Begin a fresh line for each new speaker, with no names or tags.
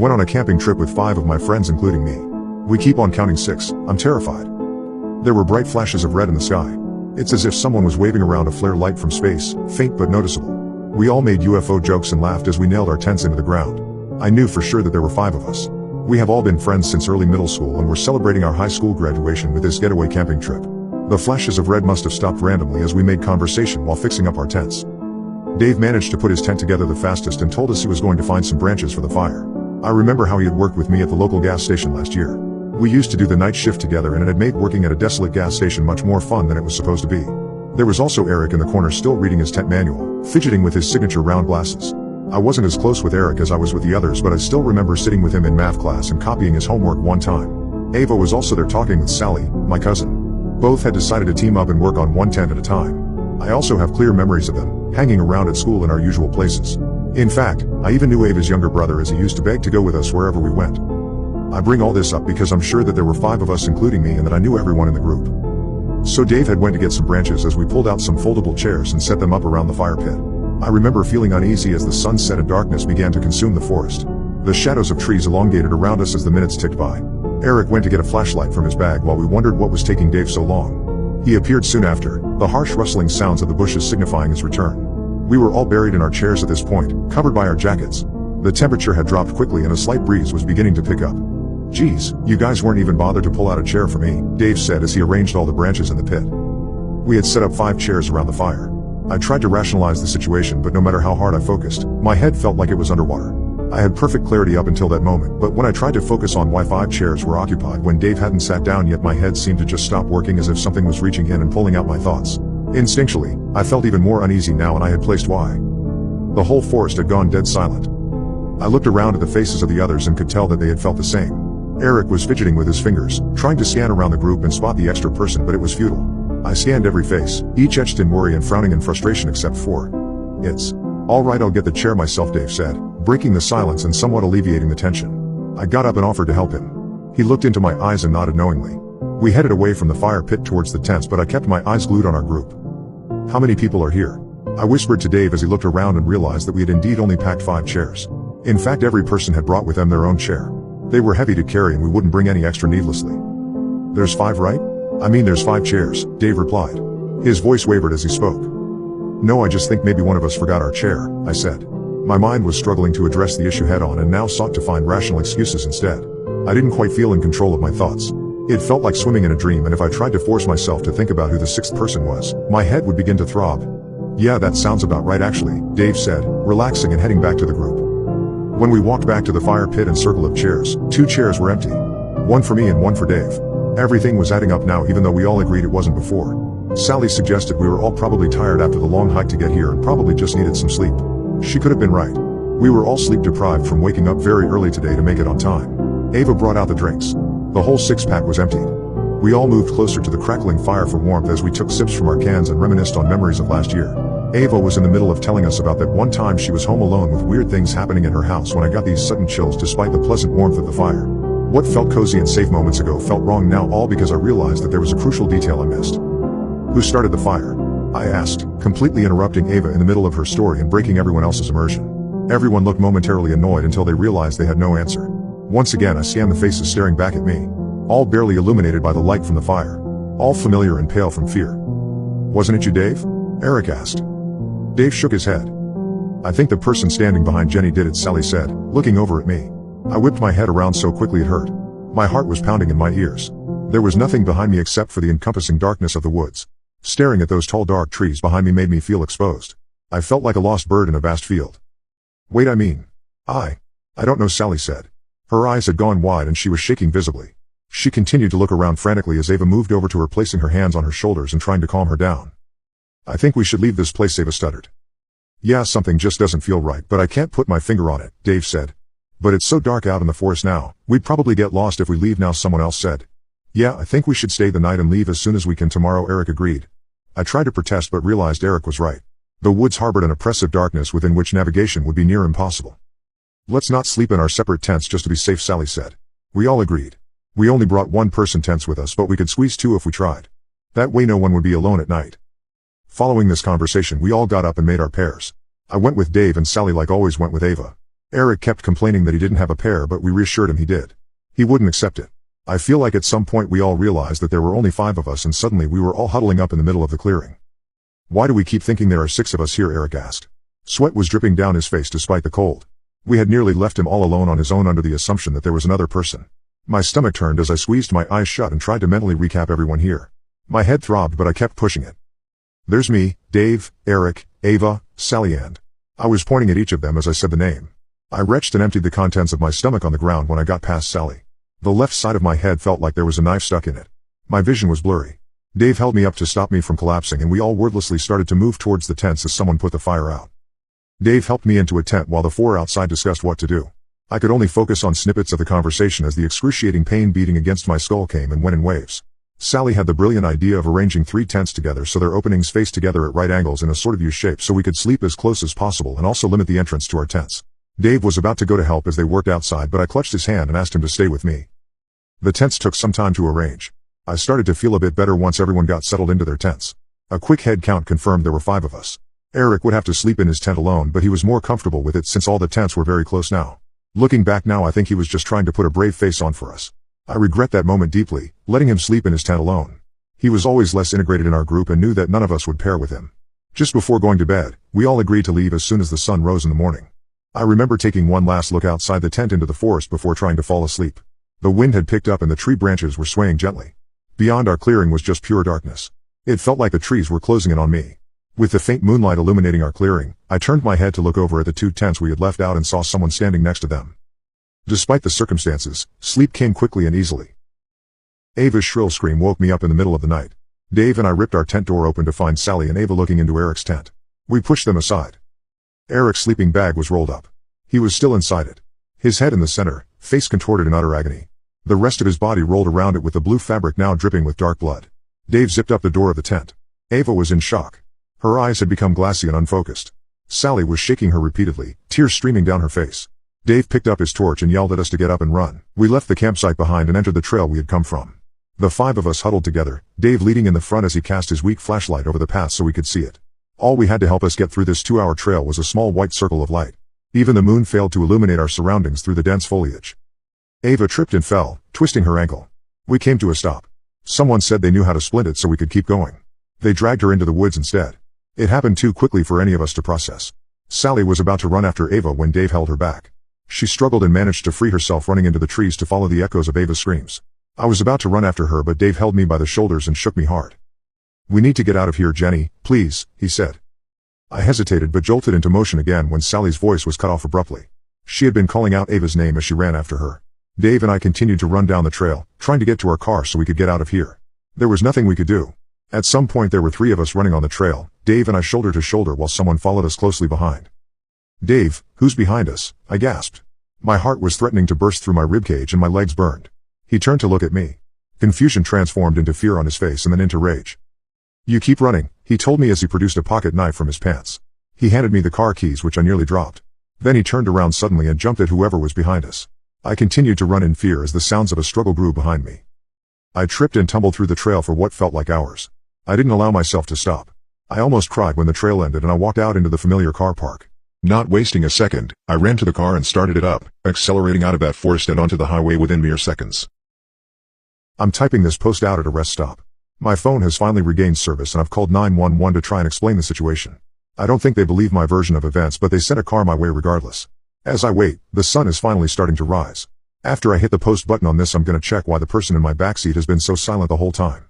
went on a camping trip with 5 of my friends including me. We keep on counting 6, I'm terrified. There were bright flashes of red in the sky. It's as if someone was waving around a flare light from space, faint but noticeable. We all made UFO jokes and laughed as we nailed our tents into the ground. I knew for sure that there were 5 of us. We have all been friends since early middle school and were celebrating our high school graduation with this getaway camping trip. The flashes of red must have stopped randomly as we made conversation while fixing up our tents. Dave managed to put his tent together the fastest and told us he was going to find some branches for the fire. I remember how he had worked with me at the local gas station last year. We used to do the night shift together and it had made working at a desolate gas station much more fun than it was supposed to be. There was also Eric in the corner still reading his tent manual, fidgeting with his signature round glasses. I wasn't as close with Eric as I was with the others, but I still remember sitting with him in math class and copying his homework one time. Ava was also there talking with Sally, my cousin. Both had decided to team up and work on one tent at a time. I also have clear memories of them, hanging around at school in our usual places. In fact, I even knew Ava's younger brother as he used to beg to go with us wherever we went. I bring all this up because I'm sure that there were 5 of us including me and that I knew everyone in the group. So Dave had went to get some branches as we pulled out some foldable chairs and set them up around the fire pit. I remember feeling uneasy as the sun set and darkness began to consume the forest. The shadows of trees elongated around us as the minutes ticked by. Eric went to get a flashlight from his bag while we wondered what was taking Dave so long. He appeared soon after, the harsh rustling sounds of the bushes signifying his return. We were all buried in our chairs at this point, covered by our jackets. The temperature had dropped quickly and a slight breeze was beginning to pick up. "Geez, you guys weren't even bothered to pull out a chair for me," Dave said as he arranged all the branches in the pit. We had set up 5 chairs around the fire. I tried to rationalize the situation, but no matter how hard I focused, my head felt like it was underwater. I had perfect clarity up until that moment, but when I tried to focus on why 5 chairs were occupied when Dave hadn't sat down yet, my head seemed to just stop working as if something was reaching in and pulling out my thoughts. Instinctually, I felt even more uneasy now and I had placed why. The whole forest had gone dead silent. I looked around at the faces of the others and could tell that they had felt the same. Eric was fidgeting with his fingers, trying to scan around the group and spot the extra person, but it was futile. I scanned every face, each etched in worry and frowning in frustration except for. "It's all right, I'll get the chair myself," Dave said, breaking the silence and somewhat alleviating the tension. I got up and offered to help him. He looked into my eyes and nodded knowingly. We headed away from the fire pit towards the tents, but I kept my eyes glued on our group. "How many people are here?" I whispered to Dave as he looked around and realized that we had indeed only packed 5 chairs. In fact, every person had brought with them their own chair. They were heavy to carry and we wouldn't bring any extra needlessly. "There's 5, right?" "I mean, there's 5 chairs," Dave replied. His voice wavered as he spoke. "No, I just think maybe one of us forgot our chair," I said. My mind was struggling to address the issue head-on and now sought to find rational excuses instead. I didn't quite feel in control of my thoughts. It felt like swimming in a dream, and if I tried to force myself to think about who the 6th person was, my head would begin to throb. "Yeah, that sounds about right actually," Dave said, relaxing and heading back to the group. When we walked back to the fire pit and circle of chairs, 2 chairs were empty. One for me and one for Dave. Everything was adding up now, even though we all agreed it wasn't before. Sally suggested we were all probably tired after the long hike to get here and probably just needed some sleep. She could have been right. We were all sleep deprived from waking up very early today to make it on time. Ava brought out the drinks. The whole 6-pack was emptied. We all moved closer to the crackling fire for warmth as we took sips from our cans and reminisced on memories of last year. Ava was in the middle of telling us about that one time she was home alone with weird things happening in her house when I got these sudden chills despite the pleasant warmth of the fire. What felt cozy and safe moments ago felt wrong now, all because I realized that there was a crucial detail I missed. "Who started the fire?" I asked, completely interrupting Ava in the middle of her story and breaking everyone else's immersion. Everyone looked momentarily annoyed until they realized they had no answer. Once again I scanned the faces staring back at me, all barely illuminated by the light from the fire, all familiar and pale from fear. "Wasn't it you, Dave?" Eric asked. Dave shook his head. "I think the person standing behind Jenny did it," Sally said, looking over at me. I whipped my head around so quickly it hurt. My heart was pounding in my ears. There was nothing behind me except for the encompassing darkness of the woods. Staring at those tall dark trees behind me made me feel exposed. I felt like a lost bird in a vast field. "Wait, I don't know," Sally said. Her eyes had gone wide and she was shaking visibly. She continued to look around frantically as Ava moved over to her, placing her hands on her shoulders and trying to calm her down. "I think we should leave this place," Ava stuttered. "Yeah, something just doesn't feel right, but I can't put my finger on it," Dave said. "But it's so dark out in the forest now, we'd probably get lost if we leave now," someone else said. "Yeah, I think we should stay the night and leave as soon as we can tomorrow," Eric agreed. I tried to protest but realized Eric was right. The woods harbored an oppressive darkness within which navigation would be near impossible. "Let's not sleep in our separate tents just to be safe," Sally said. We all agreed. We only brought 1-person tents with us, but we could squeeze 2 if we tried. That way no one would be alone at night. Following this conversation we all got up and made our pairs. I went with Dave and Sally like always went with Ava. Eric kept complaining that he didn't have a pair, but we reassured him he did. He wouldn't accept it. I feel like at some point we all realized that there were only 5 of us and suddenly we were all huddling up in the middle of the clearing. Why do we keep thinking there are 6 of us here? Eric asked. Sweat was dripping down his face despite the cold. We had nearly left him all alone on his own under the assumption that there was another person. My stomach turned as I squeezed my eyes shut and tried to mentally recap everyone here. My head throbbed, but I kept pushing it. There's me, Dave, Eric, Ava, Sally, and... I was pointing at each of them as I said the name. I retched and emptied the contents of my stomach on the ground when I got past Sally. The left side of my head felt like there was a knife stuck in it. My vision was blurry. Dave held me up to stop me from collapsing and we all wordlessly started to move towards the tents as someone put the fire out. Dave helped me into a tent while the 4 outside discussed what to do. I could only focus on snippets of the conversation as the excruciating pain beating against my skull came and went in waves. Sally had the brilliant idea of arranging 3 tents together so their openings faced together at right angles in a sort of U shape so we could sleep as close as possible and also limit the entrance to our tents. Dave was about to go to help as they worked outside, but I clutched his hand and asked him to stay with me. The tents took some time to arrange. I started to feel a bit better once everyone got settled into their tents. A quick head count confirmed there were 5 of us. Eric would have to sleep in his tent alone, but he was more comfortable with it since all the tents were very close now. Looking back now, I think he was just trying to put a brave face on for us. I regret that moment deeply, letting him sleep in his tent alone. He was always less integrated in our group and knew that none of us would pair with him. Just before going to bed, we all agreed to leave as soon as the sun rose in the morning. I remember taking one last look outside the tent into the forest before trying to fall asleep. The wind had picked up and the tree branches were swaying gently. Beyond our clearing was just pure darkness. It felt like the trees were closing in on me. With the faint moonlight illuminating our clearing, I turned my head to look over at the 2 tents we had left out and saw someone standing next to them. Despite the circumstances, sleep came quickly and easily. Ava's shrill scream woke me up in the middle of the night. Dave and I ripped our tent door open to find Sally and Ava looking into Eric's tent. We pushed them aside. Eric's sleeping bag was rolled up. He was still inside it. His head in the center, face contorted in utter agony. The rest of his body rolled around it with the blue fabric now dripping with dark blood. Dave zipped up the door of the tent. Ava was in shock. Her eyes had become glassy and unfocused. Sally was shaking her repeatedly, tears streaming down her face. Dave picked up his torch and yelled at us to get up and run. We left the campsite behind and entered the trail we had come from. The 5 of us huddled together, Dave leading in the front as he cast his weak flashlight over the path so we could see it. All we had to help us get through this 2-hour trail was a small white circle of light. Even the moon failed to illuminate our surroundings through the dense foliage. Ava tripped and fell, twisting her ankle. We came to a stop. Someone said they knew how to splint it so we could keep going. They dragged her into the woods instead. It happened too quickly for any of us to process. Sally was about to run after Ava when Dave held her back. She struggled and managed to free herself, running into the trees to follow the echoes of Ava's screams. I was about to run after her, but Dave held me by the shoulders and shook me hard. "We need to get out of here, Jenny, please," he said. I hesitated but jolted into motion again when Sally's voice was cut off abruptly. She had been calling out Ava's name as she ran after her. Dave and I continued to run down the trail, trying to get to our car so we could get out of here. There was nothing we could do. At some point there were 3 of us running on the trail, Dave and I shoulder to shoulder while someone followed us closely behind. "Dave, who's behind us?" I gasped. My heart was threatening to burst through my ribcage and my legs burned. He turned to look at me. Confusion transformed into fear on his face and then into rage. "You keep running," he told me as he produced a pocket knife from his pants. He handed me the car keys, which I nearly dropped. Then he turned around suddenly and jumped at whoever was behind us. I continued to run in fear as the sounds of a struggle grew behind me. I tripped and tumbled through the trail for what felt like hours. I didn't allow myself to stop. I almost cried when the trail ended and I walked out into the familiar car park. Not wasting a second, I ran to the car and started it up, accelerating out of that forest and onto the highway within mere seconds. I'm typing this post out at a rest stop. My phone has finally regained service and I've called 911 to try and explain the situation. I don't think they believe my version of events, but they sent a car my way regardless. As I wait, the sun is finally starting to rise. After I hit the post button on this, I'm gonna check why the person in my backseat has been so silent the whole time.